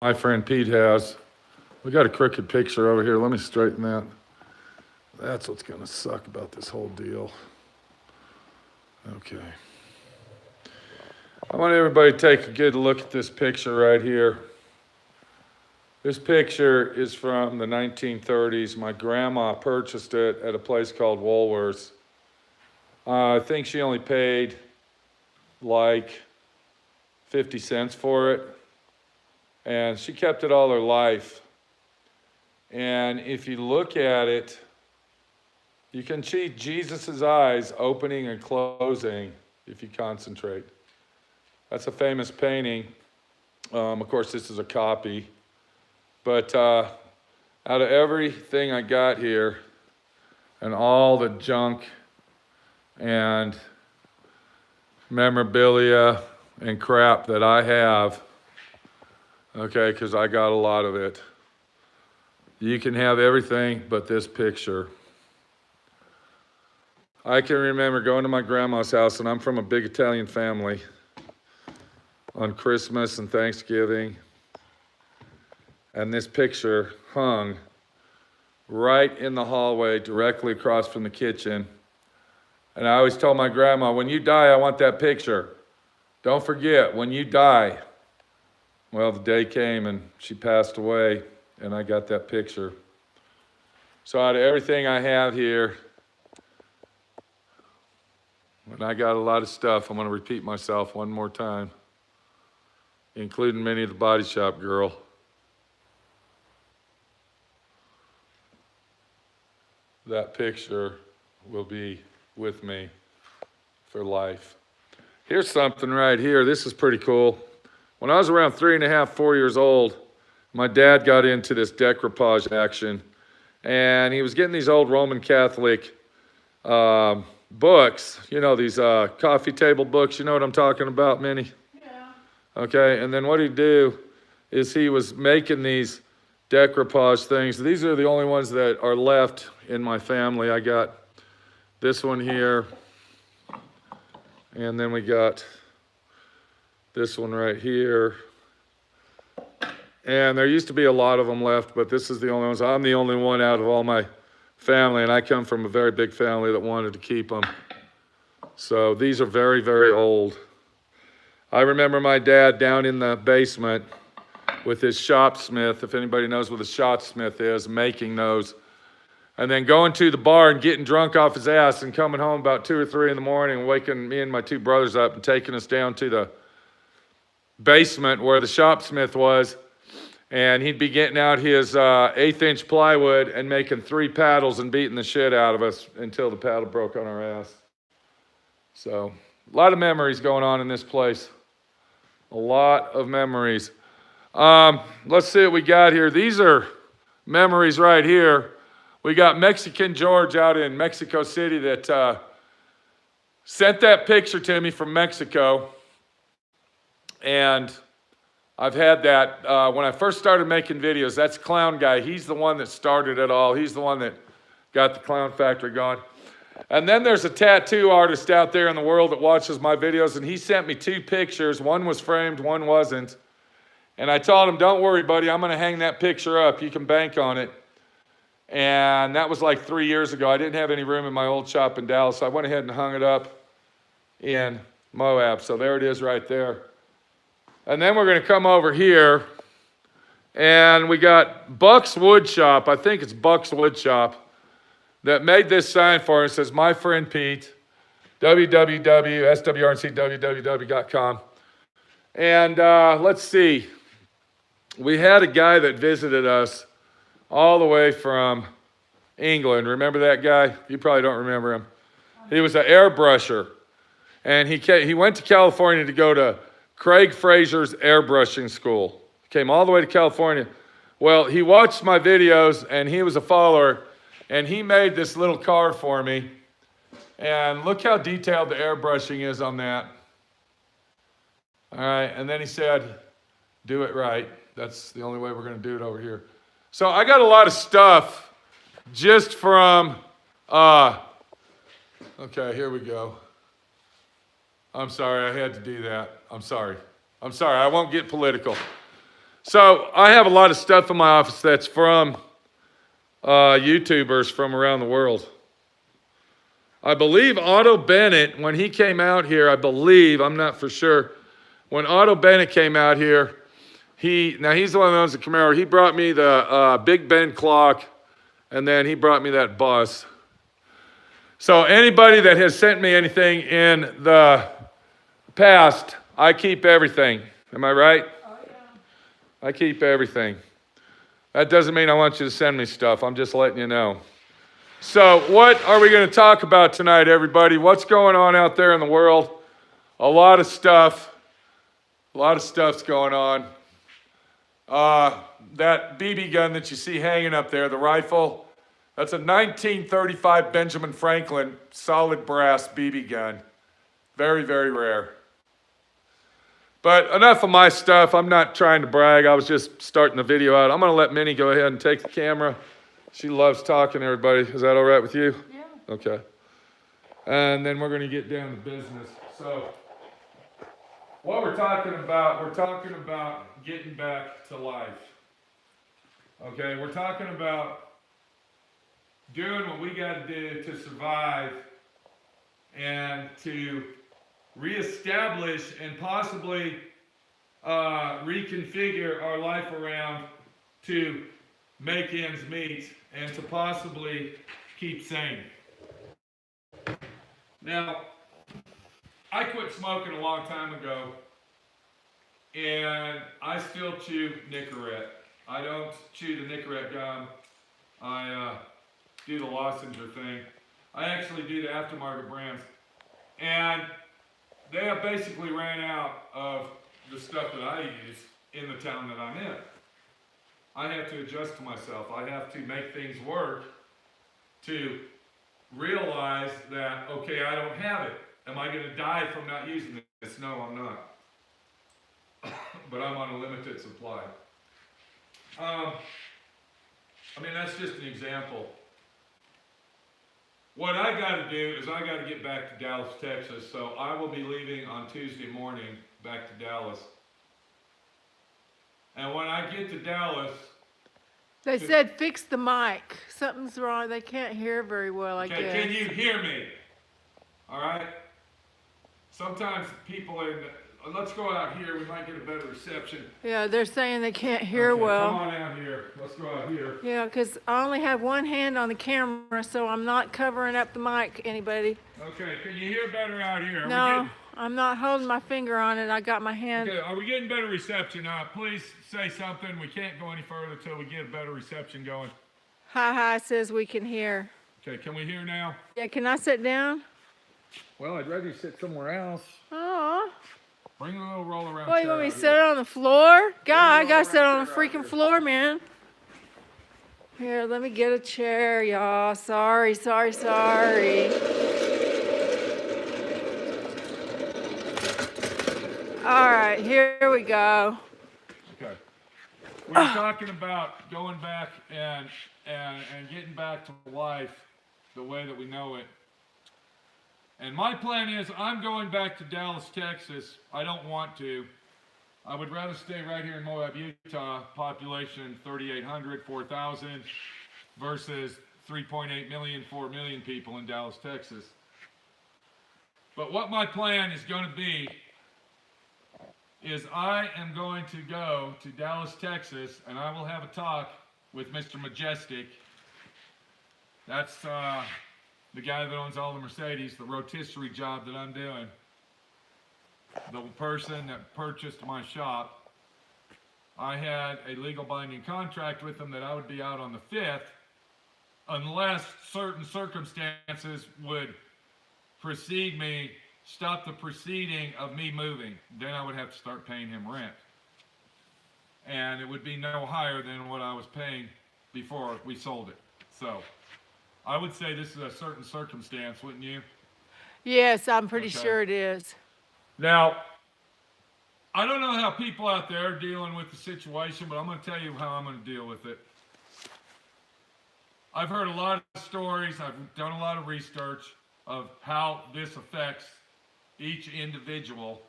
my friend Pete has. We got a crooked picture over here. Let me straighten that. That's what's going to suck about this whole deal. Okay. I want everybody to take a good look at this picture right here. This picture is from the 1930s. My grandma purchased it at a place called Woolworths. I think she only paid like 50 cents for it. And she kept it all her life. And if you look at it, you can see Jesus' eyes opening and closing if you concentrate. That's a famous painting. Of course, this is a copy. But out of everything I got here, and all the junk and memorabilia and crap that I have, okay, because I got a lot of it, you can have everything but this picture. I can remember going to my grandma's house, and I'm from a big Italian family, on Christmas and Thanksgiving. And this picture hung right in the hallway directly across from the kitchen. And I always told my grandma, when you die, I want that picture. Don't forget, when you die. Well, the day came and she passed away, and I got that picture. So out of everything I have here, and I got a lot of stuff, I'm going to repeat myself one more time, including Minnie the Body Shop Girl. That picture will be with me for life. Here's something right here. This is pretty cool. When I was around 3.5, 4 years old, my dad got into this decoupage action, and he was getting these old Roman Catholic books, you know, these coffee table books. You know what I'm talking about, Minnie? Yeah. Okay, and then what he'd do is he was making these decoupage things. These are the only ones that are left in my family. I got this one here, and then we got this one right here. And there used to be a lot of them left, but this is the only ones. I'm the only one out of all my family, and I come from a very big family that wanted to keep them. So these are very, very old. I remember my dad down in the basement with his shopsmith, if anybody knows what a shopsmith is, making those. And then going to the bar and getting drunk off his ass and coming home about 2 or 3 in the morning and waking me and my 2 brothers up and taking us down to the basement where the shopsmith was. And he'd be getting out his 1/8-inch plywood and making 3 paddles and beating the shit out of us until the paddle broke on our ass. So, a lot of memories going on in this place. A lot of memories. Let's see what we got here. These are memories right here. We got Mexican George out in Mexico City that sent that picture to me from Mexico. And I've had that when I first started making videos. That's Clown Guy. He's the one that started it all. He's the one that got the Clown Factory going. And then there's a tattoo artist out there in the world that watches my videos, and he sent me 2 pictures. One was framed, one wasn't. And I told him, don't worry, buddy, I'm going to hang that picture up. You can bank on it. And that was like 3 years ago. I didn't have any room in my old shop in Dallas, so I went ahead and hung it up in Moab. So there it is right there. And then we're going to come over here, and we got Buck's Wood Shop. I think it's Buck's Wood Shop that made this sign for us. It says, my friend Pete, www.swrnc.com. And let's see. We had a guy that visited us all the way from England. Remember that guy? You probably don't remember him. He was an airbrusher. And he went to California to go to Craig Fraser's airbrushing school. Came all the way to California. Well, he watched my videos, and he was a follower, and he made this little car for me. And look how detailed the airbrushing is on that. All right, and then he said, do it right. That's the only way we're going to do it over here. So I got a lot of stuff just from, okay, here we go. I'm sorry, I had to do that. I'm sorry. I won't get political. So I have a lot of stuff in my office that's from YouTubers from around the world. I believe Otto Bennett, when he came out here, I'm not for sure, when Otto Bennett came out here, now he's the one that owns the Camaro. He brought me the Big Ben clock, and then he brought me that bus. So anybody that has sent me anything in the past, I keep everything. Am I right? Oh, yeah. I keep everything. That doesn't mean I want you to send me stuff. I'm just letting you know. So what are we going to talk about tonight, everybody? What's going on out there in the world? A lot of stuff. A lot of stuff's going on. That BB gun that you see hanging up there, the rifle, that's a 1935 Benjamin Franklin solid brass BB gun. Very, very rare. But enough of my stuff. I'm not trying to brag. I was just starting the video out. I'm going to let Minnie go ahead and take the camera. She loves talking to everybody. Is that all right with you? Yeah. Okay. And then we're going to get down to business. So what we're talking about getting back to life. Okay, we're talking about doing what we got to do to survive and to reestablish and possibly reconfigure our life around to make ends meet and to possibly keep sane. Now, I quit smoking a long time ago, and I still chew Nicorette. I don't chew the Nicorette gum. I do the Lozenger thing. I actually do the aftermarket brands. And they have basically ran out of the stuff that I use in the town that I'm in. I have to adjust to myself. I have to make things work to realize that, okay, I don't have it. Am I going to die from not using this? No, I'm not. But I'm on a limited supply. I mean, that's just an example. What I got to do is I got to get back to Dallas, Texas. So I will be leaving on Tuesday morning back to Dallas. And when I get to Dallas... They said fix the mic. Something's wrong. They can't hear very well, I guess. Can you hear me? All right? Sometimes people in... Let's go out here. We might get a better reception. Yeah, they're saying they can't hear well. Come on out here. Let's go out here. Yeah, because I only have one hand on the camera, so I'm not covering up the mic, anybody. Okay, can you hear better out here? No, I'm not holding my finger on it. I got my hand. Okay, are we getting better reception now? Please say something. We can't go any further until we get a better reception going. Hi says we can hear. Okay, can we hear now? Yeah, can I sit down? Well, I'd rather you sit somewhere else. Oh. Bring a little roll around. Well, you want me to sit on the floor? God, I gotta sit on the freaking floor, man. Here, let me get a chair, y'all. Sorry. All right, here we go. Okay. We're talking about going back and getting back to life the way that we know it. And my plan is I'm going back to Dallas, Texas. I don't want to. I would rather stay right here in Moab, Utah, population 3,800, 4,000 versus 3.8 million, 4 million people in Dallas, Texas. But what my plan is going to be is I am going to go to Dallas, Texas, and I will have a talk with Mr. Majestic. That's the guy that owns all the Mercedes, the rotisserie job that I'm doing. The person that purchased my shop. I had a legal binding contract with him that I would be out on the 5th unless certain circumstances would stop the proceeding of me moving. Then I would have to start paying him rent. And it would be no higher than what I was paying before we sold it. So I would say this is a certain circumstance, wouldn't you? Yes, I'm pretty sure it is. Now, I don't know how people out there are dealing with the situation, but I'm going to tell you how I'm going to deal with it. I've heard a lot of stories. I've done a lot of research of how this affects each individual.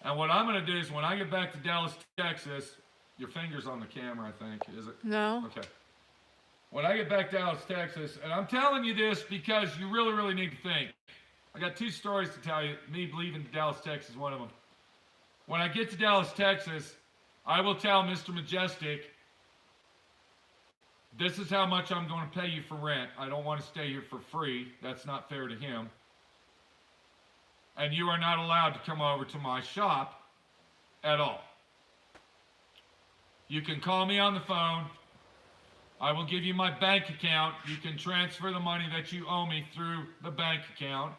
And what I'm going to do is when I get back to Dallas, Texas, your finger's on the camera, I think, is it? No. Okay. When I get back to Dallas, Texas, and I'm telling you this because you really, really need to think. I got 2 stories to tell you. Me leaving Dallas, Texas is one of them. When I get to Dallas, Texas, I will tell Mr. Majestic, this is how much I'm going to pay you for rent. I don't want to stay here for free. That's not fair to him. And you are not allowed to come over to my shop at all. You can call me on the phone. I will give you my bank account. You can transfer the money that you owe me through the bank account.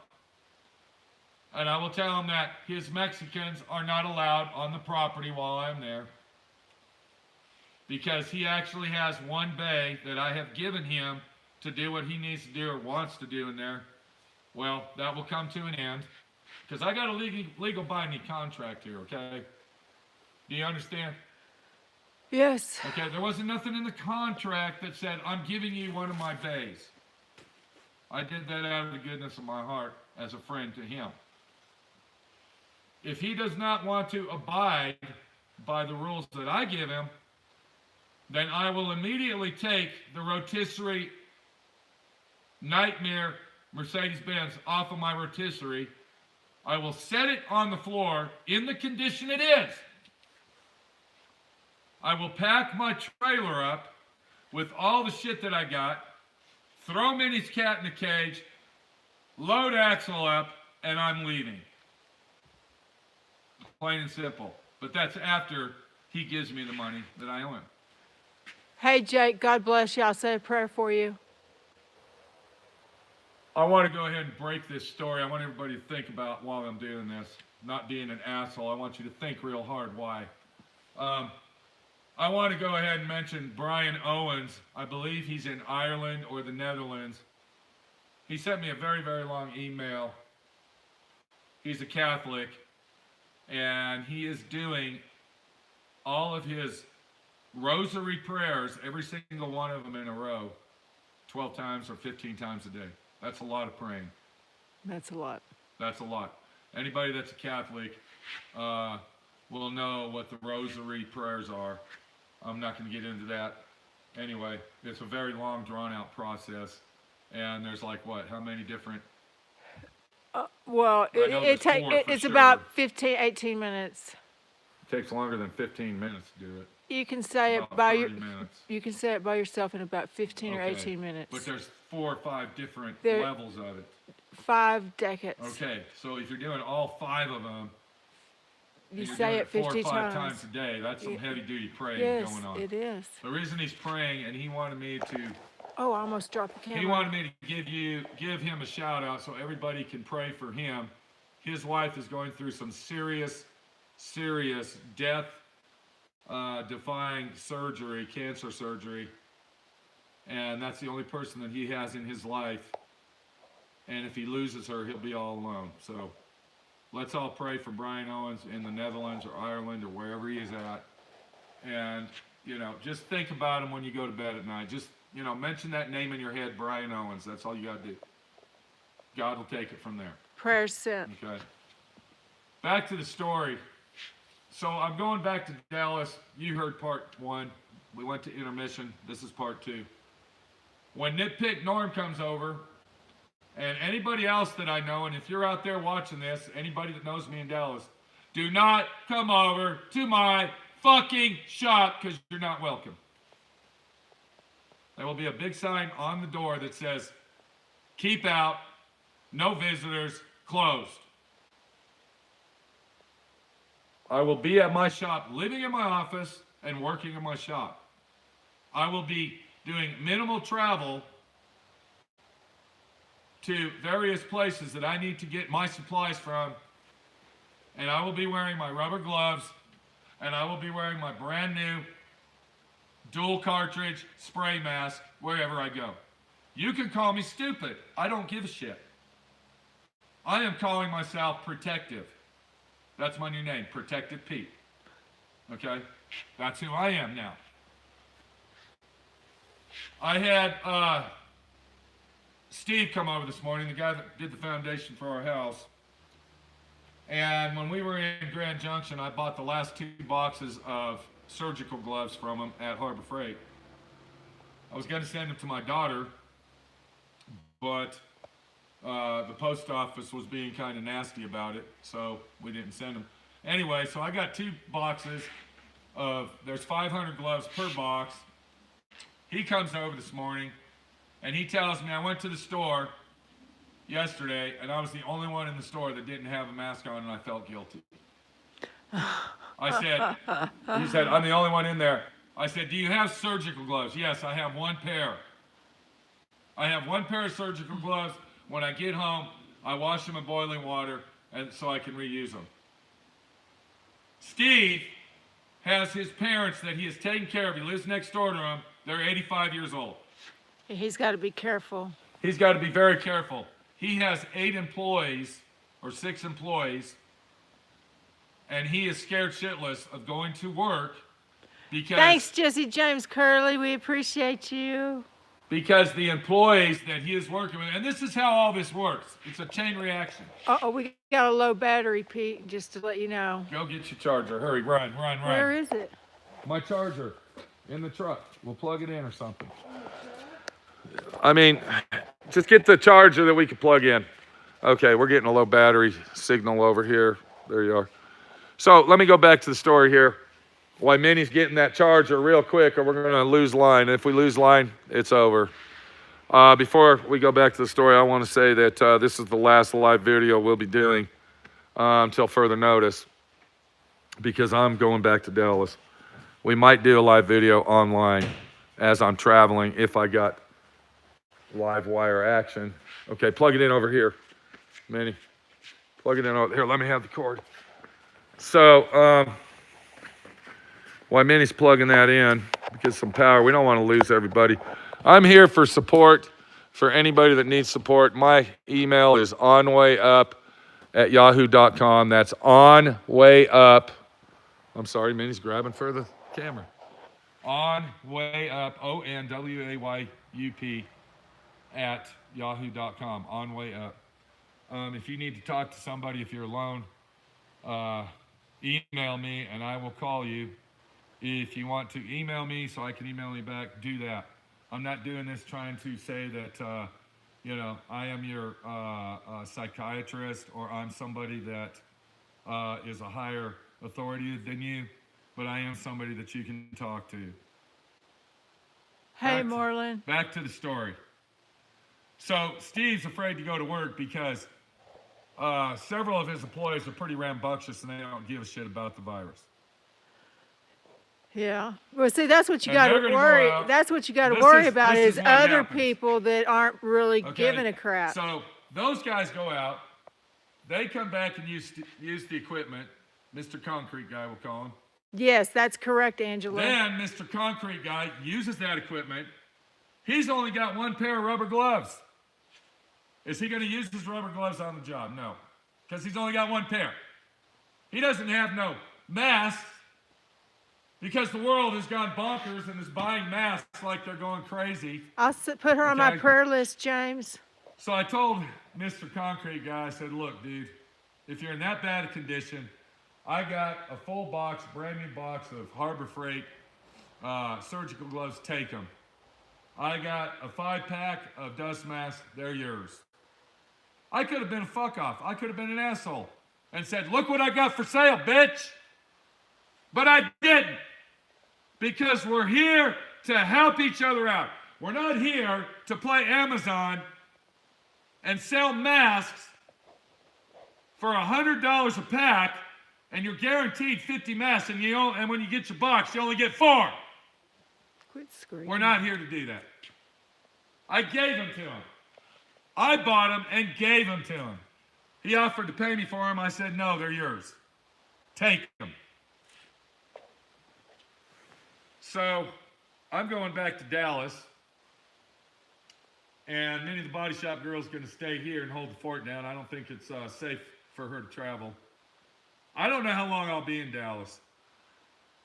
And I will tell him that his Mexicans are not allowed on the property while I'm there. Because he actually has one bay that I have given him to do what he needs to do or wants to do in there. Well, that will come to an end. Because I got a legal binding contract here, okay? Do you understand? Yes. Okay, there wasn't nothing in the contract that said, I'm giving you one of my bays. I did that out of the goodness of my heart as a friend to him. If he does not want to abide by the rules that I give him, then I will immediately take the rotisserie Nightmare Mercedes-Benz off of my rotisserie. I will set it on the floor in the condition it is. I will pack my trailer up with all the shit that I got, throw Minnie's cat in the cage, load Axel up, and I'm leaving. Plain and simple. But that's after he gives me the money that I owe him. Hey, Jake, God bless you. I'll say a prayer for you. I want to go ahead and break this story. I want everybody to think about while I'm doing this. Not being an asshole. I want you to think real hard why. I want to go ahead and mention Brian Owens. I believe he's in Ireland or the Netherlands. He sent me a very, very long email. He's a Catholic. And he is doing all of his rosary prayers, every single one of them in a row, 12 times or 15 times a day. That's a lot of praying. That's a lot. That's a lot. Anybody that's a Catholic will know what the rosary prayers are. I'm not going to get into that. Anyway, it's a very long, drawn-out process. And there's like, what, how many different... Well, it's sure. about 15, 18 minutes. It takes longer than 15 minutes to do it. You can say it About by 30 minutes. You can say it by yourself in about 15 or Okay. 18 minutes. But there's 4 or 5 different There- levels of it. 5 decades. Okay, so if you're doing all 5 of them, You and you're say doing it 50 4 or 5 times. a day, that's some heavy-duty praying Yes, going on. it is. The reason he's praying, and he wanted me to, Oh, I almost dropped the camera. he wanted me to give him a shout out so everybody can pray for him. His wife is going through some serious death defying surgery, cancer surgery. And that's the only person that he has in his life. And if he loses her, he'll be all alone. So let's all pray for Brian Owens in the Netherlands or Ireland or wherever he is at. And, you know, just think about him when you go to bed at night. Just, you know, mention that name in your head, Brian Owens. That's all you got to do. God will take it from there. Prayers sent. Okay. Back to the story. So I'm going back to Dallas. You heard part 1. We went to intermission. This is part 2. When Nitpick Norm comes over, and anybody else that I know, and if you're out there watching this, anybody that knows me in Dallas, do not come over to my fucking shop because you're not welcome. There will be a big sign on the door that says, keep out, no visitors, closed. I will be at my shop, living in my office and working in my shop. I will be doing minimal travel to various places that I need to get my supplies from. And I will be wearing my rubber gloves, and I will be wearing my brand new dual cartridge spray mask wherever I go. You can call me stupid. I don't give a shit. I am calling myself Protective. That's my new name, Protective Pete. Okay? That's who I am now. I had Steve come over this morning, the guy that did the foundation for our house. And when we were in Grand Junction, I bought the last 2 boxes of surgical gloves from them at Harbor Freight. I was going to send them to my daughter, but the post office was being kind of nasty about it, so we didn't send them. Anyway, so I got 2 boxes of, there's 500 gloves per box. He comes over this morning, and he tells me, I went to the store yesterday, and I was the only one in the store that didn't have a mask on, and I felt guilty. He said, I'm the only one in there. I said, do you have surgical gloves? Yes, I have 1 pair. I have 1 pair of surgical gloves. When I get home, I wash them in boiling water and so I can reuse them. Steve has his parents that he is taking care of. He lives next door to him. They're 85 years old. He's got to be careful. He's got to be very careful. He has 8 employees or 6 employees, and he is scared shitless of going to work because... Thanks, Jesse James Curley. We appreciate you. Because the employees that he is working with, and this is how all this works. It's a chain reaction. Uh-oh, we got a low battery, Pete, just to let you know. Go get your charger. Hurry, run. Where is it? My charger in the truck. We'll plug it in or something. I mean, just get the charger that we can plug in. Okay, we're getting a low battery signal over here. There you are. So let me go back to the story here. Why Minnie's getting that charger real quick or we're going to lose line. And if we lose line, it's over. Before we go back to the story, I want to say that this is the last live video we'll be doing until further notice because I'm going back to Dallas. We might do a live video online as I'm traveling if I got live wire action. Okay, plug it in over here, Minnie. Plug it in over here. Let me have the cord. So, while Minnie's plugging that in, because some power, we don't want to lose everybody. I'm here for support for anybody that needs support. My email is onwayup@yahoo.com. That's onwayup. I'm sorry, Minnie's grabbing for the camera. Onwayup, ONWAYUP @yahoo.com. Onwayup. If you need to talk to somebody, if you're alone, email me and I will call you. If you want to email me so I can email you back, do that. I'm not doing this trying to say that, I am your psychiatrist or I'm somebody that is a higher authority than you, but I am somebody that you can talk to. Hey, Moreland. Back to the story. So Steve's afraid to go to work because several of his employees are pretty rambunctious and they don't give a shit about the virus. Yeah. Well, see, that's what you got to worry. That's what you got to worry about is other people that aren't really giving a crap. So those guys go out. They come back and use the equipment. Mr. Concrete Guy, we'll call him. Yes, that's correct, Angela. Then Mr. Concrete Guy uses that equipment. He's only got 1 pair of rubber gloves. Is he going to use his rubber gloves on the job? No, because he's only got 1 pair. He doesn't have no masks because the world has gone bonkers and is buying masks like they're going crazy. I'll put her on my prayer list, James. So I told Mr. Concrete Guy, I said, look, dude, if you're in that bad a condition, I got a full box, brand new box of Harbor Freight surgical gloves, take them. I got a 5-pack of dust masks, they're yours. I could have been a fuck off. I could have been an asshole and said, look what I got for sale, bitch. But I didn't, because we're here to help each other out. We're not here to play Amazon and sell masks for $100 a pack, and you're guaranteed 50 masks, and when you get your box, you only get 4. Quit screaming. We're not here to do that. I gave them to him. I bought them and gave them to him. He offered to pay me for them. I said, no, they're yours. Take them. So I'm going back to Dallas, and Minnie the Body Shop girl is going to stay here and hold the fort down. I don't think it's safe for her to travel. I don't know how long I'll be in Dallas.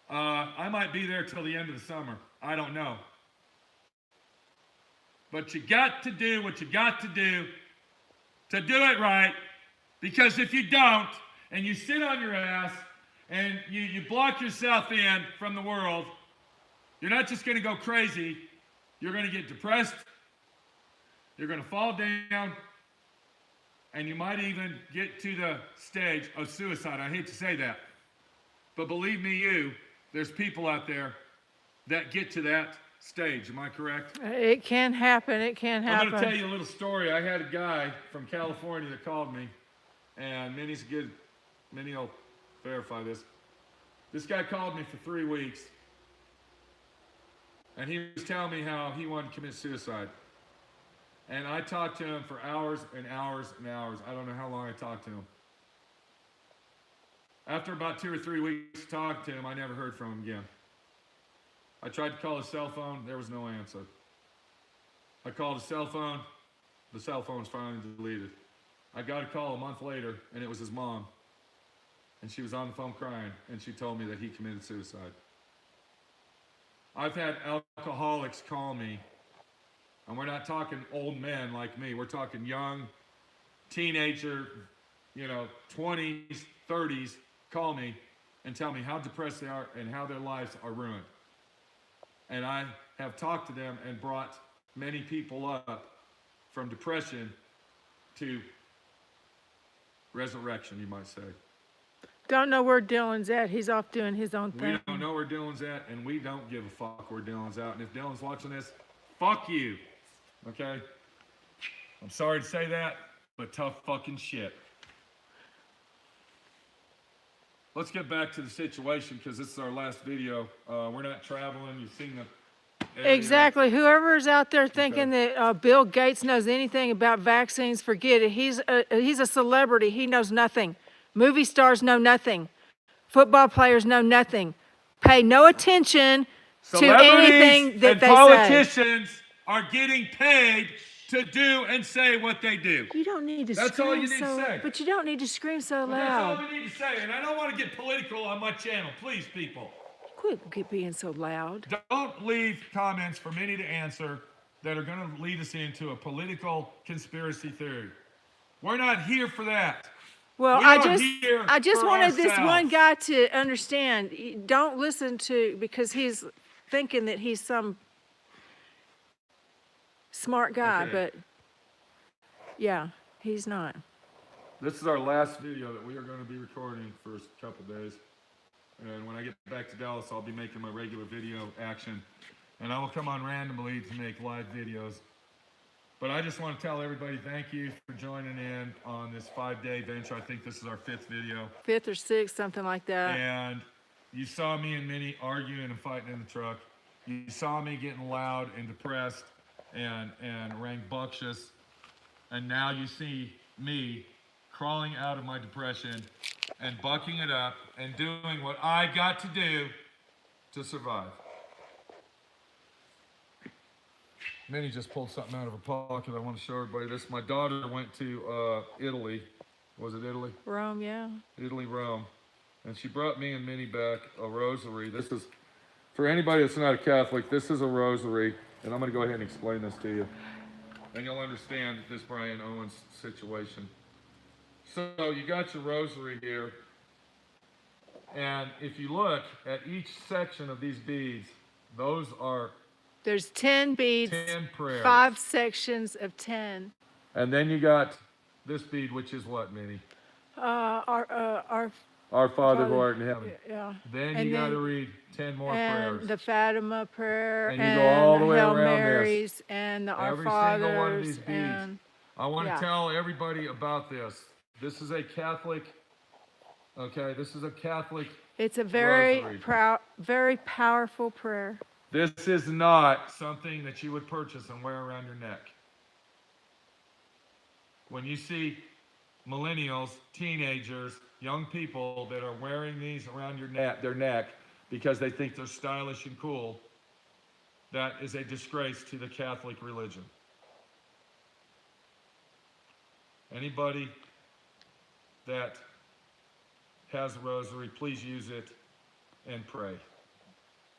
I might be there till the end of the summer. I don't know. But you got to do what you got to do it right, because if you don't, and you sit on your ass and you block yourself in from the world, you're not just going to go crazy. You're going to get depressed. You're going to fall down. And you might even get to the stage of suicide. I hate to say that. But believe me, there's people out there that get to that stage. Am I correct? It can happen. It can happen. I'm going to tell you a little story. I had a guy from California that called me, and Minnie will verify this. This guy called me for 3 weeks, and he was telling me how he wanted to commit suicide. And I talked to him for hours and hours and hours. I don't know how long I talked to him. After about 2 or 3 weeks talking to him, I never heard from him again. I tried to call his cell phone. There was no answer. I called his cell phone. The cell phone was finally deleted. I got a call a month later, and it was his mom. And she was on the phone crying, and she told me that he committed suicide. I've had alcoholics call me. And we're not talking old men like me. We're talking young, teenager, 20s, 30s, call me and tell me how depressed they are and how their lives are ruined. And I have talked to them and brought many people up from depression to resurrection, you might say. Don't know where Dylan's at. He's off doing his own thing. We don't know where Dylan's at, and we don't give a fuck where Dylan's at. And if Dylan's watching this, fuck you. Okay? I'm sorry to say that, but tough fucking shit. Let's get back to the situation because this is our last video. We're not traveling. You've seen the area. Exactly. Whoever's out there thinking that Bill Gates knows anything about vaccines, forget it. He's a celebrity. He knows nothing. Movie stars know nothing. Football players know nothing. Pay no attention to anything that they say. Politicians are getting paid to do and say what they do. You don't need to That's scream all you need to say. But you don't need to scream so But that's all loud. we need to say. And I don't want to get political on my channel. Please, people. Quit being so loud. Don't leave comments for Minnie to answer that are going to lead us into a political conspiracy theory. We're not here for that. Well, We I are just here for wanted this ourselves. one guy to understand. Don't listen to, because he's thinking that he's some smart guy, Okay. but yeah, he's not. This is our last video that we are going to be recording for a couple days. And when I get back to Dallas, I'll be making my regular video action. And I will come on randomly to make live videos. But I just want to tell everybody thank you for joining in on this 5-day venture. I think this is our 5th video. 5th or 6th, something like that. And you saw me and Minnie arguing and fighting in the truck. You saw me getting loud and depressed and rambunctious. And now you see me crawling out of my depression and bucking it up and doing what I got to do to survive. Minnie just pulled something out of her pocket. I want to show everybody this. My daughter went to Italy. Was it Italy? Rome, yeah. Italy, Rome. And she brought me and Minnie back a rosary. This is, for anybody that's not a Catholic, this is a rosary. And I'm going to go ahead and explain this to you. And you'll understand this Brian Owens situation. So you got your rosary here. And if you look at each section of these beads, those are There's 10 beads, 10 prayers. 5 sections of 10. And then you got this bead, which is what, Minnie? Our Our Father who art in heaven. yeah. Then And you got to then- read 10 more And prayers. the Fatima prayer, And you go all the the way Hail around this. Marys, and the Our Every single one of Fathers, these beads. and I want to yeah. tell everybody about this. This is a Catholic, okay? This is a Catholic. it's a very Rosary. very powerful prayer. This is not something that you would purchase and wear around your neck. When you see millennials, teenagers, young people that are wearing these around their neck because they think they're stylish and cool, that is a disgrace to the Catholic religion. Anybody that has a rosary, please use it and pray,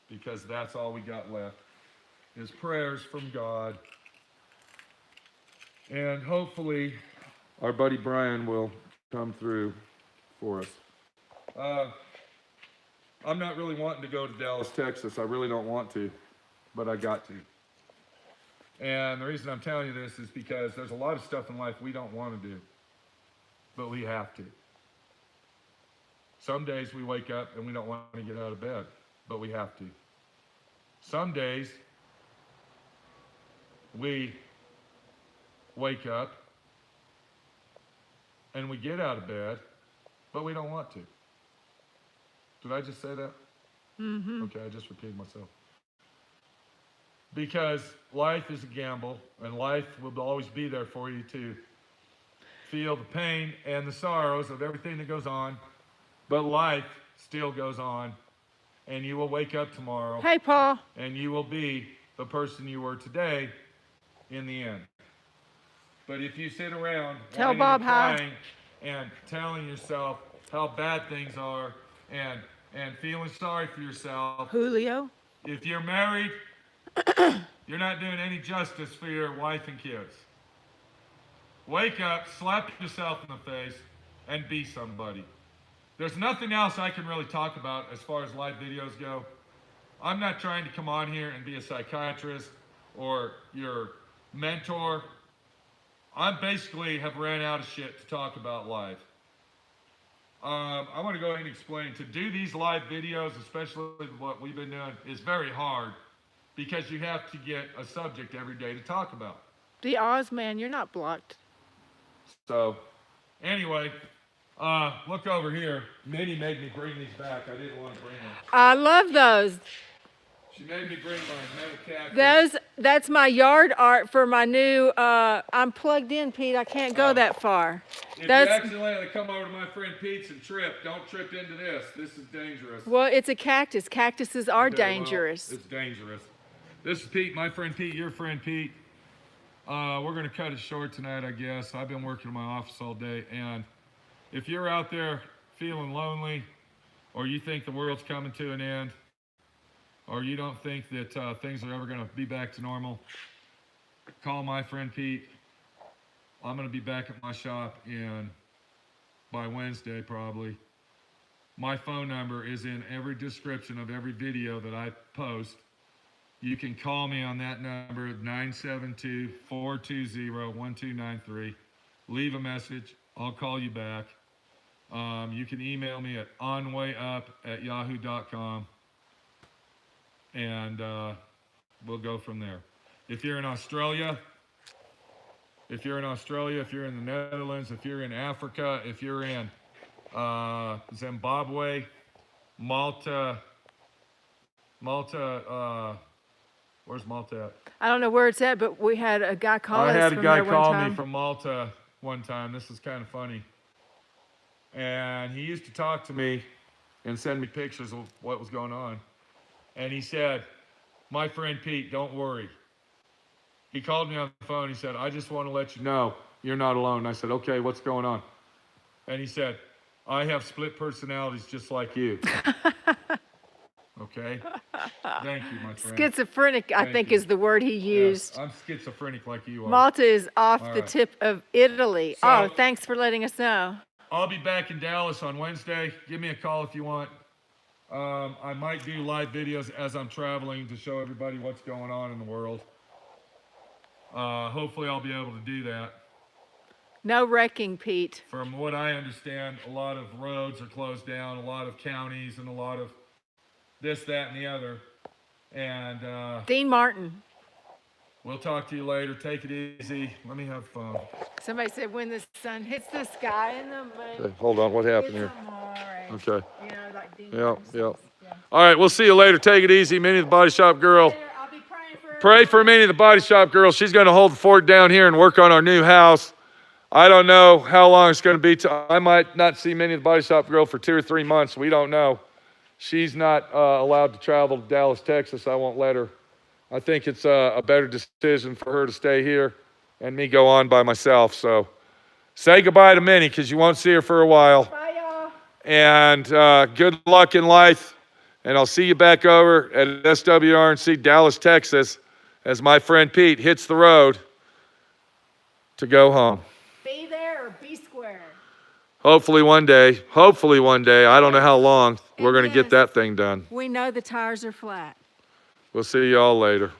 because that's all we got left is prayers from God. And hopefully our buddy Brian will come through for us. I'm not really wanting to go to Dallas, Texas. I really don't want to, but I got to. And the reason I'm telling you this is because there's a lot of stuff in life we don't want to do, but we have to. Some days we wake up and we don't want to get out of bed, but we have to. Some days we wake up and we get out of bed, but we don't want to. Did I just say that? Mm-hmm. Okay, I just repeated myself. Because life is a gamble, and life will always be there for you to feel the pain and the sorrows of everything that goes on, but life still goes on, and you will wake up tomorrow. Hey, Paul. And you will be the person you were today in the end. But if you sit around tell Bob crying and telling yourself how bad things are and feeling sorry for yourself. Julio. If you're married, you're not doing any justice for your wife and kids. Wake up, slap yourself in the face, and be somebody. There's nothing else I can really talk about as far as live videos go. I'm not trying to come on here and be a psychiatrist or your mentor. I basically have ran out of shit to talk about live. I want to go ahead and explain. To do these live videos, especially what we've been doing, is very hard because you have to get a subject every day to talk about. The Oz man, you're not blocked. So, anyway, look over here. Minnie made me bring these back. I didn't want to bring them. I love those. She made me bring my metal cactus. That's my yard art for my new, I'm plugged in, Pete. I can't go that far. If you accidentally come over to my friend Pete's and trip, don't trip into this. This is dangerous. Well, it's a cactus. Cactuses are dangerous. Well, it's dangerous. This is Pete, my friend Pete, your friend Pete. We're going to cut it short tonight, I guess. I've been working in my office all day, and if you're out there feeling lonely, or you think the world's coming to an end, or you don't think that things are ever going to be back to normal, call my friend Pete. I'm going to be back at my shop by Wednesday probably. My phone number is in every description of every video that I post. You can call me on that number, 972-420-1293. Leave a message. I'll call you back. You can email me at onwayup@yahoo.com. And we'll go from there. If you're in Australia, if you're in the Netherlands, if you're in Africa, if you're in Zimbabwe, Malta, where's Malta at? I don't know where it's at, but we had a guy call us from there one time. I had a guy call me from Malta one time. This is kind of funny. And he used to talk to me and send me pictures of what was going on. And he said, my friend Pete, don't worry. He called me on the phone. He said, I just want to let you know you're not alone. I said, okay, what's going on? And he said, I have split personalities just like you. Okay? Thank you, my friend. Schizophrenic, I think, is the word he used. Yes, I'm schizophrenic like you are. Malta is off the tip of Italy. So, thanks for letting us know. I'll be back in Dallas on Wednesday. Give me a call if you want. I might do live videos as I'm traveling to show everybody what's going on in the world. Hopefully I'll be able to do that. No wrecking, Pete. From what I understand, a lot of roads are closed down, a lot of counties, and a lot of this, that, and the other. And Dean Martin. We'll talk to you later. Take it easy. Let me have fun. Somebody said when the sun hits the sky in the moon. Okay, hold on. What happened here? Okay. You know, like Dean Yeah. Yeah. All right, we'll see you later. Take it easy. Minnie the Body Shop Girl. I'll be praying for Pray for Minnie the Body Shop Girl. She's going to hold the fort down here and work on our new house. I don't know how long it's going to be. I might not see Minnie the Body Shop Girl for 2 or 3 months. We don't know. She's not allowed to travel to Dallas, Texas. I won't let her. I think it's a better decision for her to stay here and me go on by myself. So say goodbye to Minnie because you won't see her for a while. Bye, y'all. And good luck in life. And I'll see you back over at SWRNC, Dallas, Texas, as my friend Pete hits the road to go home. Be there or be square. hopefully one day, I don't know how long, we're And going to get yes. that thing done. We know the tires are flat. We'll see y'all later.